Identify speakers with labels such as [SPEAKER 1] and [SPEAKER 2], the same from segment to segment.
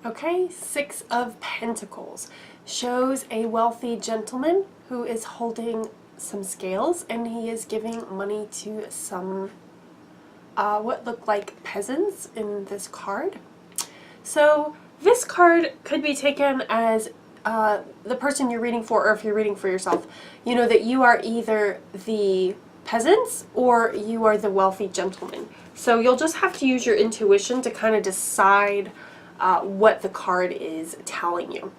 [SPEAKER 1] Okay, Six of Pentacles shows a wealthy gentleman who is holding some scales, and he is giving money to some what look like peasants in this card. So this card could be taken as the person you're reading for, or if you're reading for yourself, you know that you are either the peasants or you are the wealthy gentleman. So you'll just have to use your intuition to kind of decide what the card is telling you.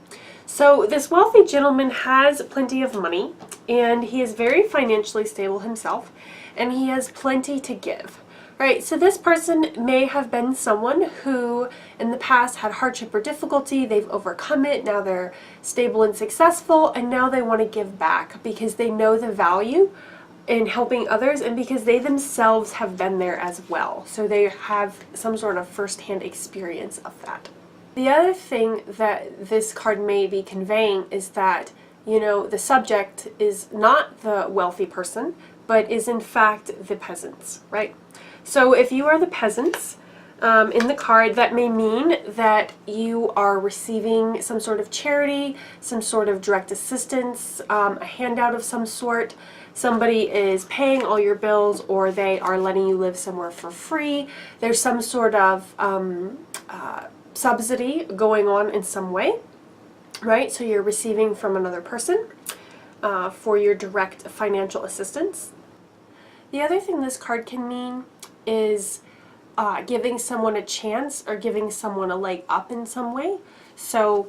[SPEAKER 1] So this wealthy gentleman has plenty of money, and he is very financially stable himself, and he has plenty to give. Right, so this person may have been someone who in the past had hardship or difficulty, they've overcome it, now they're stable and successful, and now they want to give back because they know the value in helping others and because they themselves have been there as well. So they have some sort of first-hand experience of that. The other thing that this card may be conveying is that, you know, the subject is not the wealthy person, but is in fact the peasants, right? So if you are the peasants in the card, that may mean that you are receiving some sort of charity, some sort of direct assistance, a handout of some sort. Somebody is paying all your bills, or they are letting you live somewhere for free. There's some sort of subsidy going on in some way, right? So you're receiving from another person for your direct financial assistance. The other thing this card can mean is giving someone a chance or giving someone a leg up in some way. So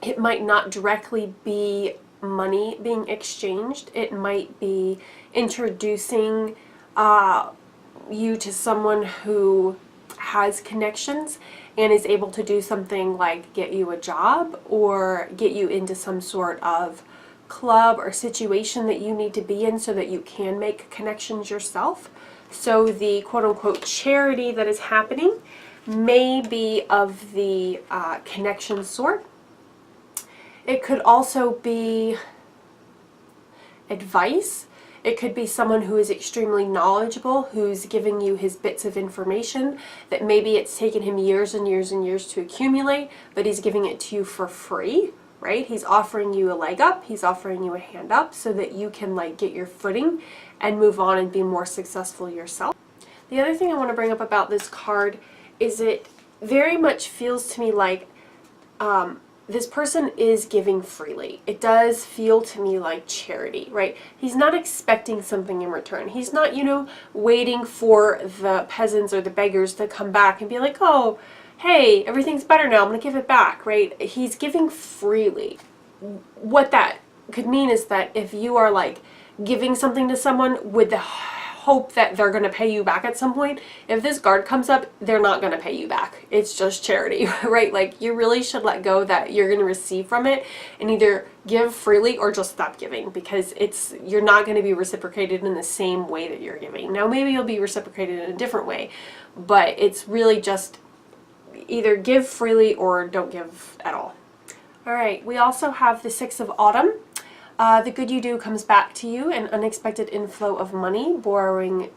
[SPEAKER 1] it might not directly be money being exchanged. It might be introducing you to someone who has connections and is able to do something like get you a job or get you into some sort of club or situation that you need to be in so that you can make connections yourself. So the quote-unquote charity that is happening may be of the connection sort. It could also be advice. It could be someone who is extremely knowledgeable, who's giving you his bits of information that maybe it's taken him years and years and years to accumulate, but he's giving it to you for free, right? He's offering you a leg up, he's offering you a hand up so that you can like get your footing and move on and be more successful yourself. The other thing I want to bring up about this card is it very much feels to me like this person is giving freely. It does feel to me like charity, right? He's not expecting something in return. He's not, you know, waiting for the peasants or the beggars to come back and be like, oh, hey, everything's better now, I'm going to give it back, right? He's giving freely. What that could mean is that if you are like giving something to someone with the hope that they're going to pay you back at some point, if this card comes up, they're not going to pay you back. It's just charity, right? Like you really should let go that you're going to receive from it and either give freely or just stop giving, because you're not going to be reciprocated in the same way that you're giving. Now maybe you'll be reciprocated in a different way, but it's really just either give freely or don't give at all. All right, we also have the Six of Autumn. The good you do comes back to you, an unexpected inflow of money, borrowing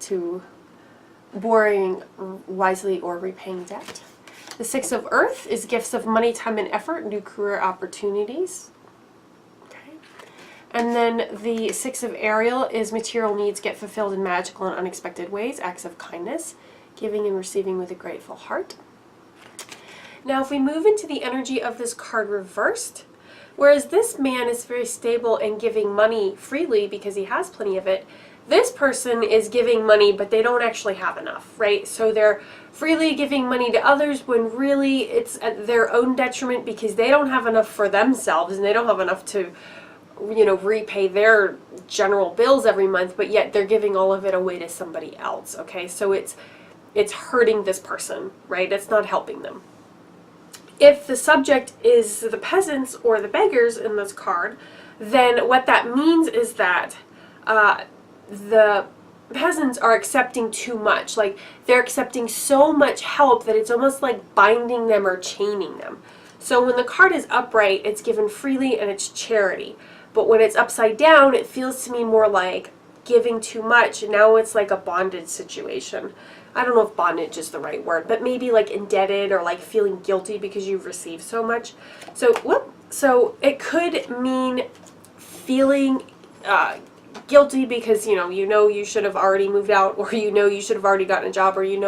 [SPEAKER 1] wisely or repaying debt. The Six of Earth is gifts of money, time, and effort, new career opportunities. Okay. And then the Six of Ariel is material needs get fulfilled in magical and unexpected ways, acts of kindness, giving and receiving with a grateful heart. Now if we move into the energy of this card reversed, whereas this man is very stable and giving money freely because he has plenty of it, this person is giving money but they don't actually have enough, right? So they're freely giving money to others when really it's at their own detriment because they don't have enough for themselves and they don't have enough to, you know, repay their general bills every month, but yet they're giving all of it away to somebody else, okay? So it's hurting this person, right? It's not helping them. If the subject is the peasants or the beggars in this card, then what that means is that the peasants are accepting too much. Like they're accepting so much help that it's almost like binding them or chaining them. So when the card is upright, it's given freely and it's charity. But when it's upside down, it feels to me more like giving too much. And now it's like a bondage situation. I don't know if bondage is the right word, but maybe like indebted or like feeling guilty because you've received so much. So it could mean feeling guilty because you know you should have already moved out, or you should have already gotten a job, or you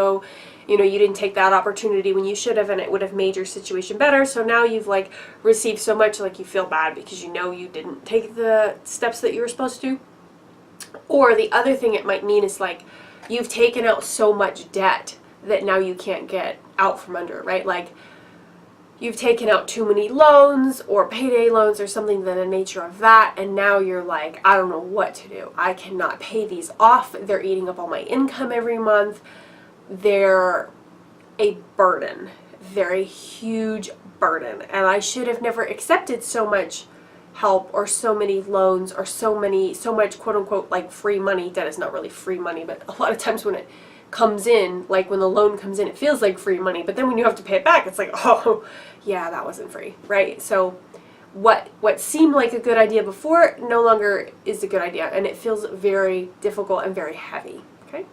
[SPEAKER 1] didn't take that opportunity when you should have, and it would have made your situation better. So now you've like received so much, like you feel bad because you didn't take the steps that you were supposed to. Or the other thing it might mean is like you've taken out so much debt that now you can't get out from under, right? Like you've taken out too many loans or payday loans or something of the nature of that, and now you're like, I don't know what to do. I cannot pay these off. They're eating up all my income every month. They're a burden. They're a huge burden. And I should have never accepted so much help or so many loans or so much quote unquote like free money. That is not really free money, but a lot of times when it comes in, like when the loan comes in, it feels like free money, but then when you have to pay it back, it's like, oh yeah, that wasn't free, right? So what seemed like a good idea before no longer is a good idea, and it feels very difficult and very heavy, okay?